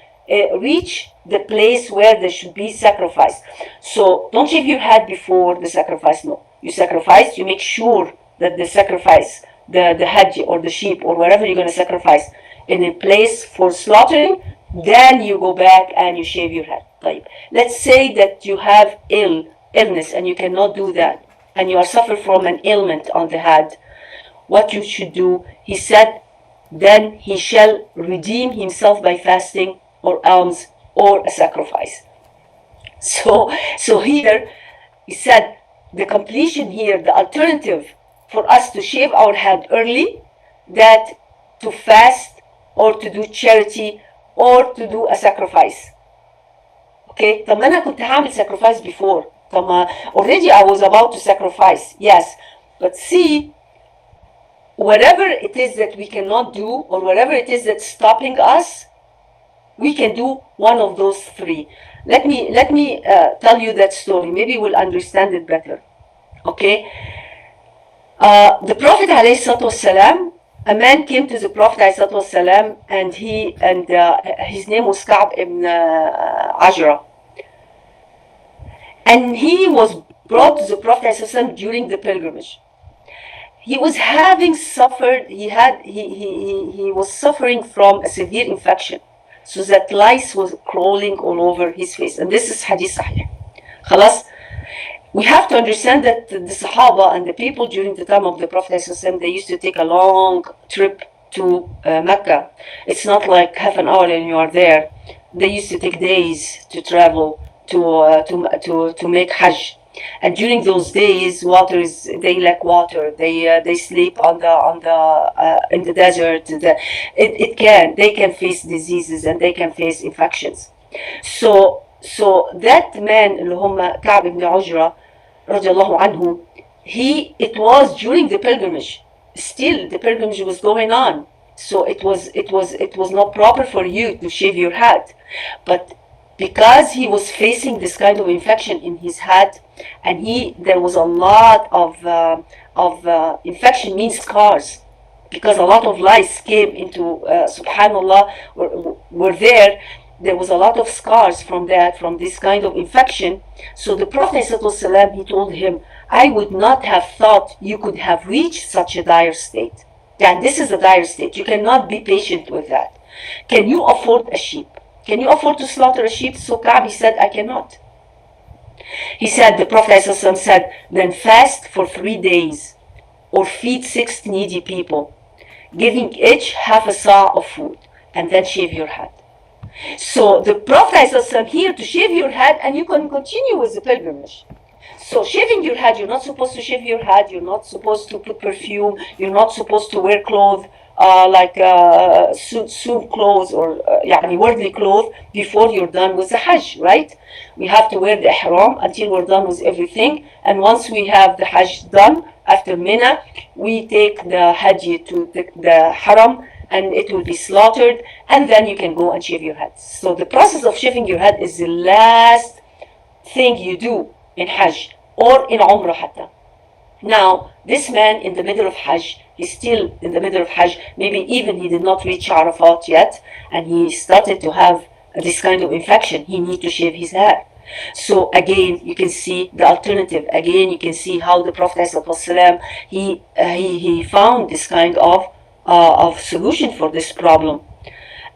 reach the place where there should be sacrifice. So don't shave your head before the sacrifice. No, you sacrifice. You make sure that the sacrifice, the Haji or the sheep or wherever you're going to sacrifice, in a place for slaughtering. Then you go back and you shave your head. Like, let's say that you have illness and you cannot do that, and you are suffering from an ailment on the head. What you should do, he said, then he shall redeem himself by fasting or alms or a sacrifice. So here, he said, the completion here, the alternative for us to shave our head early, that to fast or to do charity or to do a sacrifice. Okay, طب أنا كنت هعمل sacrifice before. طب already I was about to sacrifice, yes, but see, whatever it is that we cannot do, or whatever it is that's stopping us, we can do one of those three. Let me tell you that story. Maybe we'll understand it better. Okay? The Prophet ﷺ, a man came to the Prophet ﷺ, and his name was Ka'b ibn Ajra. And he was brought to the Prophet ﷺ during the pilgrimage. He was he was suffering from a severe infection, so that lice was crawling all over his face. And this is hadith sahih. Khalas, we have to understand that the Sahaba and the people during the time of the Prophet ﷺ, they used to take a long trip to Mecca. It's not like half an hour and you are there. They used to take days to travel to make Hajj. And during those days, they lack water. They sleep in the desert. They can face diseases and they can face infections. So that man, Ka'b ibn Ujra, radiallahu anhu, it was during the pilgrimage. Still, the pilgrimage was going on. So it was not proper for you to shave your head, but because he was facing this kind of infection in his head, and there was a lot of infection, means scars. because a lot of lice came into, subhanallah, were there. There was a lot of scars from that, from this kind of infection. So the Prophet ﷺ, he told him, I would not have thought you could have reached such a dire state. And this is a dire state. You cannot be patient with that. Can you afford a sheep? Can you afford to slaughter a sheep? So Ka'b, he said, I cannot. He said, the Prophet ﷺ said, then fast for 3 days or feed 6 needy people, giving each half a sa of food, and then shave your head. So the Prophet ﷺ here to shave your head, and you can continue with the pilgrimage. So shaving your head, you're not supposed to shave your head, you're not supposed to put perfume, you're not supposed to wear clothes like suit clothes or worldly clothes before you're done with the Hajj, right? We have to wear the ihram until we're done with everything, and once we have the Hajj done, after Mina, we take the Hajj to the Haram, and it will be slaughtered, and then you can go and shave your head. So the process of shaving your head is the last thing you do in Hajj or in Umrah hatta. Now, this man in the middle of Hajj, he's still in the middle of Hajj, maybe even he did not reach Arafat yet, and he started to have this kind of infection. He needs to shave his head. So again, you can see the alternative. Again, you can see how the Prophet ﷺ, he found this kind of solution for this problem,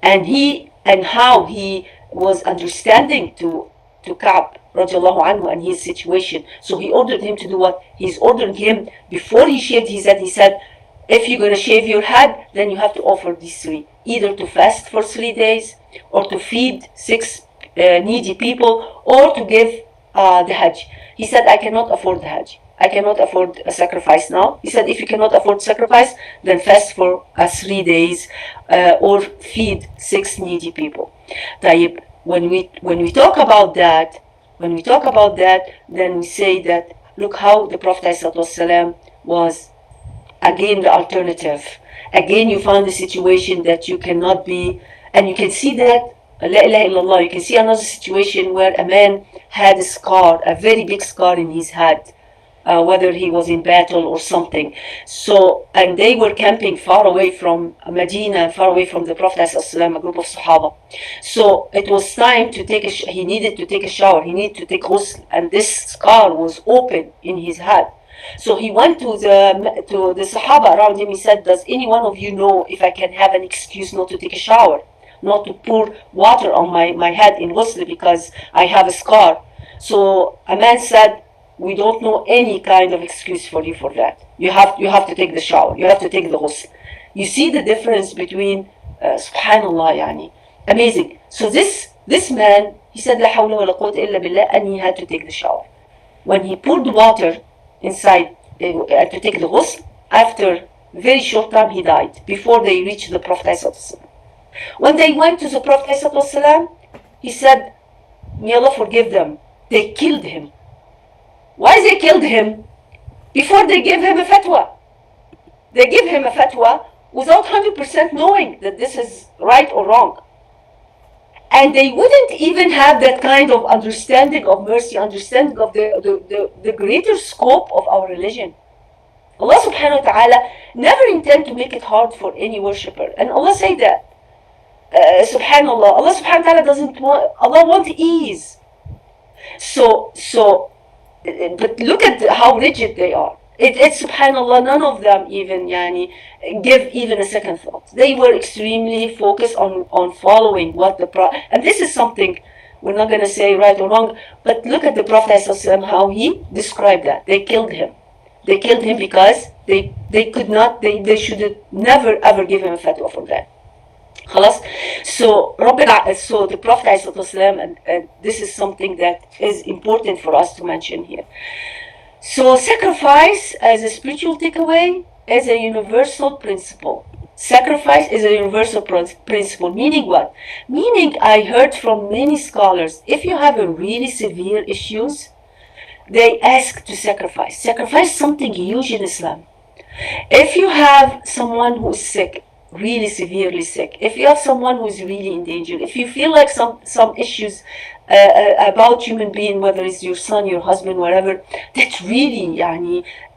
and how he was understanding to Ka'b radiallahu anhu and his situation. So he ordered him to do what? He's ordering him, before he shaved his head, he said, if you're going to shave your head, then you have to offer these 3. Either to fast for 3 days, or to feed 6 needy people, or to give the Hajj. He said, I cannot afford the Hajj. I cannot afford a sacrifice now. He said, if you cannot afford sacrifice, then fast for 3 days, or feed 6 needy people. طيب, when we talk about that, then we say that, look how the Prophet ﷺ was, again, the alternative. Again, you found a situation that you cannot be, and you can see that, la ilaha illallah, you can see another situation where a man had a scar, a very big scar in his head, whether he was in battle or something. So, and they were camping far away from Medina, far away from the Prophet ﷺ, a group of Sahaba. So it was time to take he needed to take a shower, he needed to take ghusl, and this scar was open in his head. So he went to the Sahaba around him. He said, does any one of you know if I can have an excuse not to take a shower, not to pour water on my head in ghusl because I have a scar? So a man said, we don't know any kind of excuse for you for that. You have to take the shower. You have to take the ghusl. You see the difference between, subhanallah, yani, amazing. So this man, he said, la hawla wa la quwwata illa billah, and he had to take the shower. When he poured water inside to take the ghusl, after very short time he died, before they reached the Prophet ﷺ. When they went to the Prophet ﷺ, he said, may Allah forgive them, they killed him. Why they killed him? Before they gave him a fatwa. They give him a fatwa without 100% knowing that this is right or wrong. And they wouldn't even have that kind of understanding of mercy, understanding of the greater scope of our religion. Allah subhanahu wa ta'ala never intend to make it hard for any worshipper. And Allah say that. Subhanallah, Allah subhanahu wa ta'ala doesn't want, Allah wants ease. So, but look at how rigid they are. It's subhanallah, none of them even give even a second thought. They were extremely focused on following what the Prophet, and this is something we're not going to say right or wrong, but look at the Prophet ﷺ, how he described that. They killed him. They killed him because they could not, they should never ever give him a fatwa for that. خلاص. So the Prophet ﷺ, and this is something that is important for us to mention here. So sacrifice as a spiritual takeaway is a universal principle. Sacrifice is a universal principle. Meaning what? Meaning, I heard from many scholars, if you have a really severe issues, they ask to sacrifice. Sacrifice is something huge in Islam. If you have someone who is sick, really severely sick, if you have someone who's really in danger, if you feel like some issues about human being, whether it's your son, your husband, whatever, that really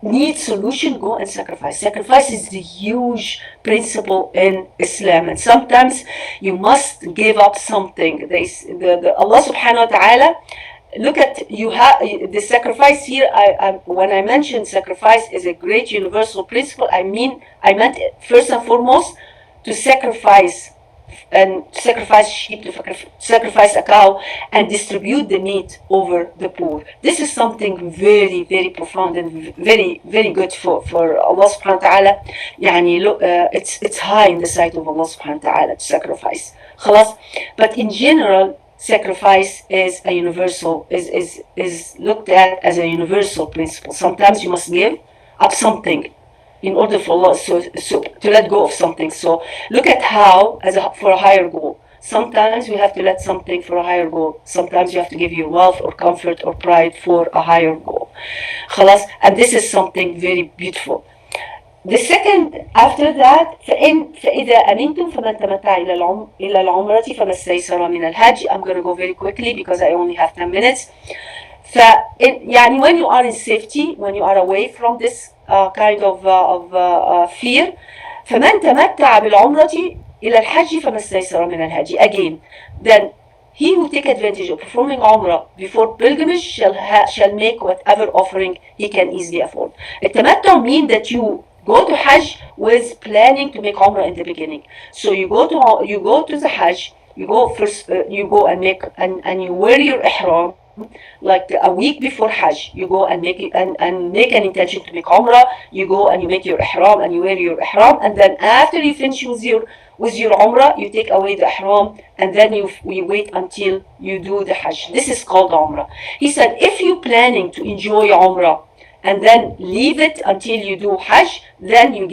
need solution, go and sacrifice. Sacrifice is the huge principle in Islam, and sometimes you must give up something. Allah subhanahu wa ta'ala, look at, you have the sacrifice here. When I mentioned sacrifice is a great universal principle, I meant first and foremost to sacrifice, and sacrifice sheep, to sacrifice a cow, and distribute the meat over the poor. This is something very, very profound and very, very good for Allah subhanahu wa ta'ala. It's high in the sight of Allah subhanahu wa ta'ala to sacrifice. خلاص. But in general, sacrifice is a universal, is looked at as a universal principle. Sometimes you must give up something in order for Allah, so to let go of something. So look at how, for a higher goal. Sometimes we have to let something for a higher goal. Sometimes you have to give your wealth or comfort or pride for a higher goal. خلاص. And this is something very beautiful. The second, after that, فإذا أمنتم فمن تمتع إلى العمرة فما استيسر من الحج. I'm going to go very quickly because I only have 10 minutes. When you are in safety, when you are away from this kind of fear, فمن تمتع بالعمرة إلى الحج فما استيسر من الحج. Again, then he who take advantage of performing Umrah before pilgrimage shall make whatever offering he can easily afford. التمتع means that you go to Hajj with planning to make Umrah in the beginning. So you go to the Hajj, you go first, you go and make and you wear your ihram. Like a week before Hajj, you go and make an intention to make Umrah. You go and you make your ihram and you wear your ihram, and then after you finish with your Umrah, you take away the ihram, and then you wait until you do the Hajj. This is called Umrah. He said, if you're planning to enjoy Umrah and then leave it until you do Hajj, then you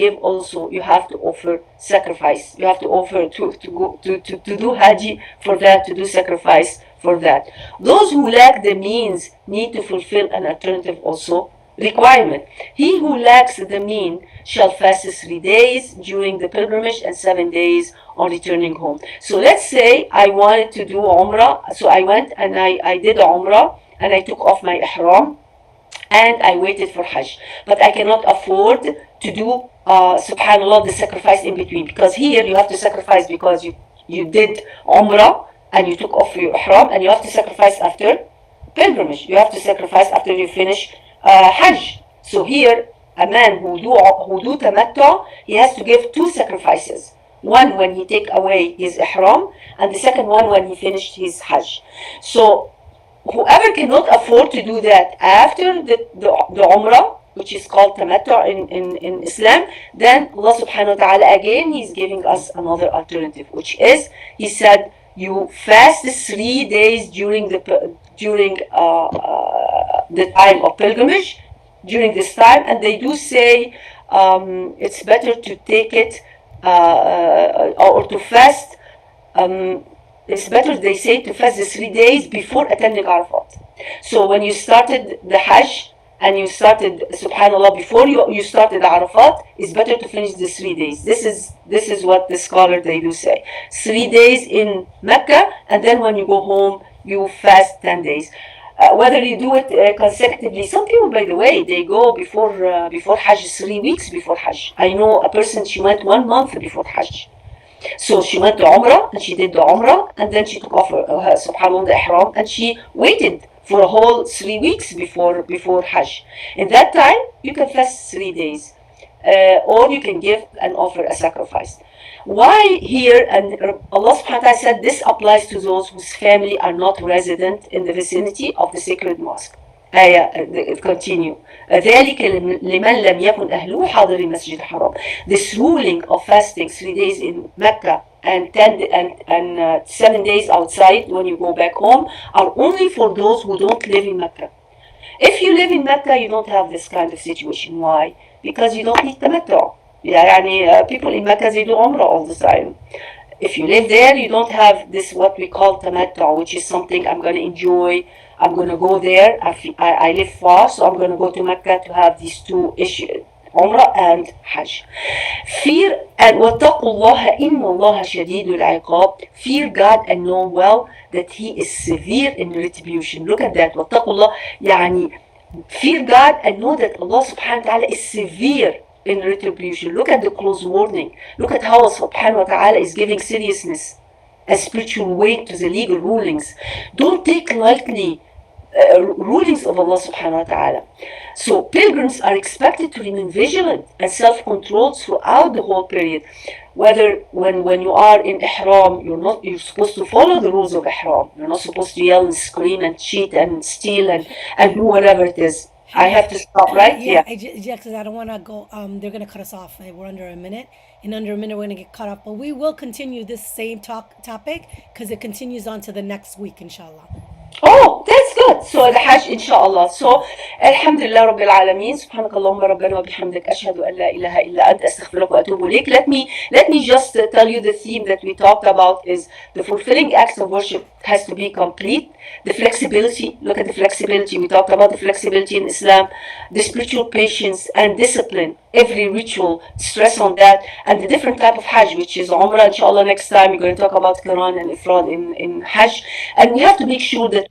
have to offer sacrifice. You have to offer to do Hajj for that, to do sacrifice for that. Those who lack the means need to fulfill an alternative also requirement. He who lacks the mean shall fast 3 days during the pilgrimage and 7 days on returning home. So let's say I wanted to do Umrah, so I went and I did Umrah and I took off my ihram and I waited for Hajj, but I cannot afford to do subhanallah, the sacrifice in between, because here you have to sacrifice because you did Umrah and you took off your ihram, and you have to sacrifice after pilgrimage. You have to sacrifice after you finish Hajj. So here, a man who do tamattu, he has to give 2 sacrifices. One when he take away his ihram, and the second one when he finished his Hajj. So whoever cannot afford to do that after the Umrah, which is called tamattu in Islam, then Allah subhanahu wa ta'ala again, he's giving us another alternative, which is, he said, you fast 3 days during the time of pilgrimage, during this time, and they do say it's better to take it or to fast. It's better, they say, to fast the 3 days before attending Arafat. So when you started the Hajj and you started, subhanallah, before you started Arafat, it's better to finish the 3 days. This is what the scholar, they do say. 3 days in Mecca, and then when you go home, you fast 10 days. Whether you do it consecutively, some people, by the way, they go before Hajj, 3 weeks before Hajj. I know a person, she went 1 month before Hajj. So she went to Umrah, and she did the Umrah, and then she took off her subhanallah, the ihram, and she waited for a whole 3 weeks before Hajj. In that time, you can fast 3 days, or you can give and offer a sacrifice. Why here? And Allah subhanahu wa ta'ala said this applies to those whose family are not resident in the vicinity of the sacred mosque. Ayah, continue. ذلك لمن لم يكن أهله حاضر المسجد الحرام. This ruling of fasting 3 days in Mecca and 7 days outside when you go back home are only for those who don't live in Mecca. If you live in Mecca, you don't have this kind of situation. Why? Because you don't need tamattu. People in Mecca, they do Umrah all the time. If you live there, you don't have this what we call tamattu, which is something I'm going to enjoy. I'm going to go there. I live far, so I'm going to go to Mecca to have these 2 Umrah and Hajj. Fear and وَاتَّقُوا اللَّهَ إِنَّ اللَّهَ شَدِيدُ الْعِقَابِ. Fear God and know well that He is severe in retribution. Look at that. وَاتَّقُوا اللَّهَ يعني fear God and know that Allah subhanahu wa ta'ala is severe in retribution. Look at the close warning. Look at how Allah subhanahu wa ta'ala is giving seriousness and spiritual weight to the legal rulings. Don't take lightly rulings of Allah subhanahu wa ta'ala. So pilgrims are expected to remain vigilant and self-controlled throughout the whole period. Whether when you are in ihram, you're supposed to follow the rules of ihram. You're not supposed to yell and scream and cheat and steal and do whatever it is. I have to stop, right? Yeah, Yeah. because I don't want to go. They're gonna cut us off. We're under a minute. In under a minute, we're gonna get cut off. But we will continue this same topic because it continues on to the next week, inshallah. Oh, that's good. So the Hajj inshallah. So Alhamdulillah Rabbil Alameen. Subhanak Allahumma Rabbana wa bihamdik. Ashhadu an la ilaha illa anta astaghfiruka wa atubu ilayk. Let me just tell you the theme that we talked about is the fulfilling acts of worship has to be complete. The flexibility. Look at the flexibility. We talked about the flexibility in Islam, the spiritual patience and discipline. Every ritual, stress on that, and the different type of Hajj, which is Umrah. Inshallah, next time we're going to talk about Quran and Ifrad in Hajj. And we have to make sure that